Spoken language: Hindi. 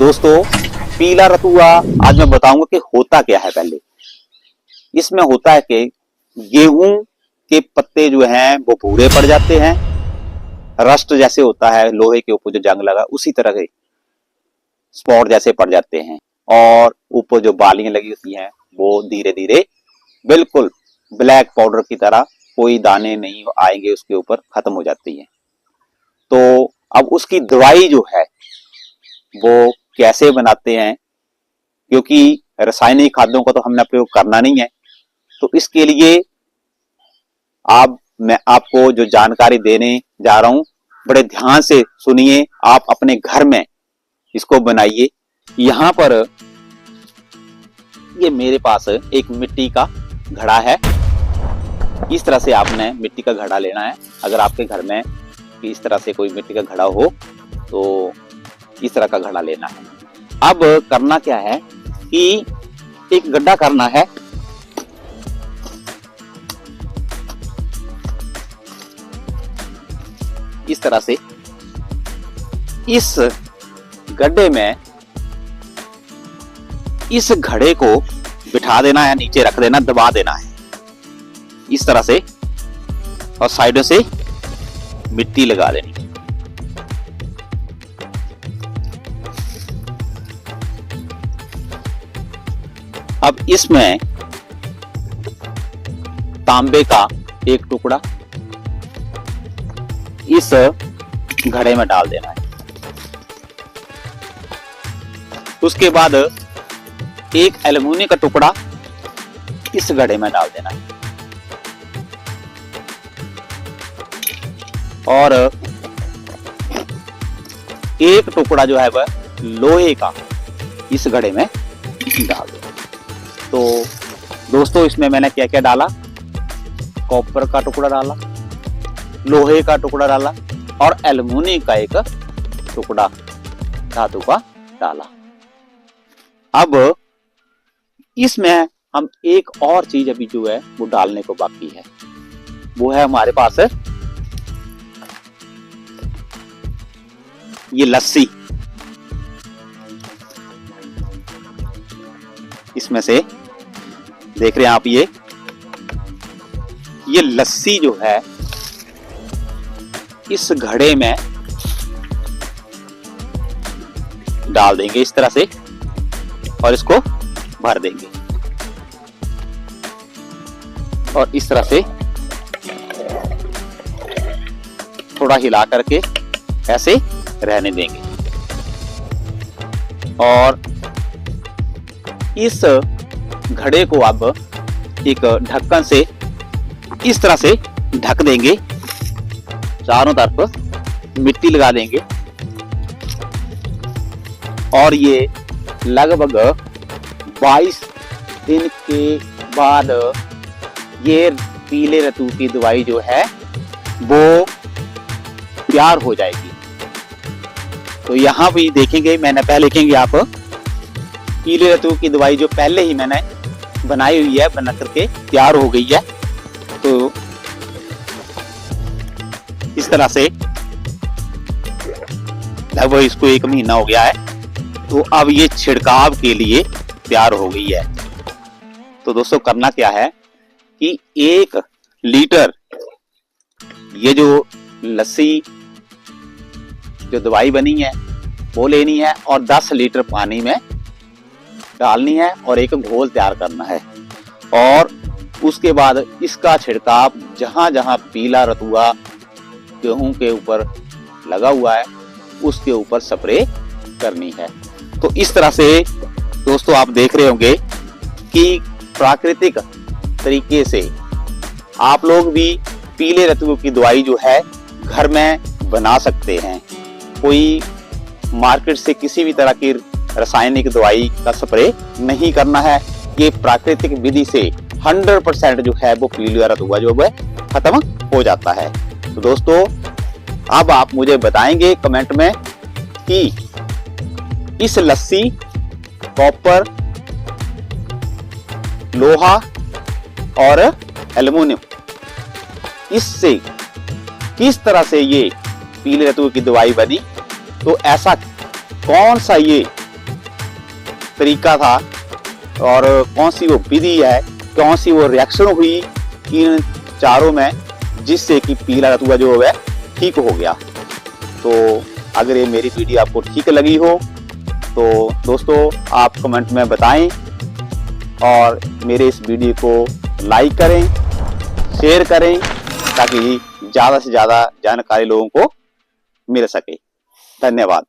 दोस्तों, पीला रतुआ आज मैं बताऊंगा कि होता क्या है। पहले इसमें होता है कि गेहूं के पत्ते जो हैं वो भूरे पड़ जाते हैं, रस्ट जैसे होता है, लोहे के ऊपर जो जंग लगा उसी तरह के स्पॉट जैसे पड़ जाते हैं, और ऊपर जो बालियां लगी होती हैं वो धीरे धीरे बिल्कुल ब्लैक पाउडर की तरह, कोई दाने नहीं आएंगे उसके ऊपर, खत्म हो जाती है। तो अब उसकी दवाई जो है वो कैसे बनाते हैं, क्योंकि रासायनिक खाद्यों का तो हमने प्रयोग करना नहीं है। तो इसके लिए मैं आपको जो जानकारी देने जा रहा हूं, बड़े ध्यान से सुनिए। आप अपने घर में इसको बनाइए। यहां पर ये मेरे पास एक मिट्टी का घड़ा है। इस तरह से आपने मिट्टी का घड़ा लेना है। अगर आपके घर में इस तरह से कोई मिट्टी का घड़ा हो तो इस तरह का घड़ा लेना है। अब करना क्या है कि एक गड्ढा करना है। इस तरह से इस गड्ढे में इस घड़े को बिठा देना है, नीचे रख देना, दबा देना है इस तरह से, और साइडों से मिट्टी लगा देनी। अब इसमें तांबे का एक टुकड़ा इस घड़े में डाल देना है। उसके बाद एक एल्युमिनियम का टुकड़ा इस घड़े में डाल देना है, और एक टुकड़ा जो है वह लोहे का इस घड़े में डाल देना। तो दोस्तों, इसमें मैंने क्या क्या डाला, कॉपर का टुकड़ा डाला, लोहे का टुकड़ा डाला, और एल्युमिनियम का एक टुकड़ा धातु का डाला। अब इसमें हम एक और चीज अभी जो है वो डालने को बाकी है, वो है हमारे पास ये लस्सी। इसमें से देख रहे हैं आप, ये लस्सी जो है इस घड़े में डाल देंगे इस तरह से, और इसको भर देंगे, और इस तरह से थोड़ा हिला करके ऐसे रहने देंगे। और इस घड़े को अब एक ढक्कन से इस तरह से ढक देंगे, चारों तरफ मिट्टी लगा देंगे, और ये लगभग 22 दिन के बाद ये पीले रतु की दवाई जो है वो तैयार हो जाएगी। तो यहां भी देखेंगे, मैंने पहले देखेंगे आप, पीले रतु की दवाई जो पहले ही मैंने बनाई हुई है, बना करके तैयार हो गई है। तो इस तरह से लगभग इसको 1 महीना हो गया है, तो अब ये छिड़काव के लिए तैयार हो गई है। तो दोस्तों, करना क्या है कि 1 लीटर ये जो लस्सी जो दवाई बनी है वो लेनी है, और 10 लीटर पानी में डालनी है, और एक घोल तैयार करना है। और उसके बाद इसका छिड़काव जहां जहां पीला रतुआ गेहूं के ऊपर लगा हुआ है उसके ऊपर स्प्रे करनी है। तो इस तरह से दोस्तों आप देख रहे होंगे कि प्राकृतिक तरीके से आप लोग भी पीले रतुओं की दवाई जो है घर में बना सकते हैं। कोई मार्केट से किसी भी तरह की रासायनिक दवाई का स्प्रे नहीं करना है। ये प्राकृतिक विधि से 100% जो है वो पीला रतुआ जो है खत्म हो जाता है। तो दोस्तों, अब आप मुझे बताएंगे कमेंट में कि इस लस्सी, कॉपर, लोहा और एल्युमिनियम, इससे किस तरह से ये पीले रतुए की दवाई बनी। तो ऐसा कौन सा ये तरीका था और कौन सी वो विधि है, कौन सी वो रिएक्शन हुई इन चारों में, जिससे कि पीला रतुआ जो है ठीक हो गया। तो अगर ये मेरी वीडियो आपको ठीक लगी हो तो दोस्तों आप कमेंट में बताएं और मेरे इस वीडियो को लाइक करें, शेयर करें, ताकि ज़्यादा से ज़्यादा जानकारी लोगों को मिल सके। धन्यवाद।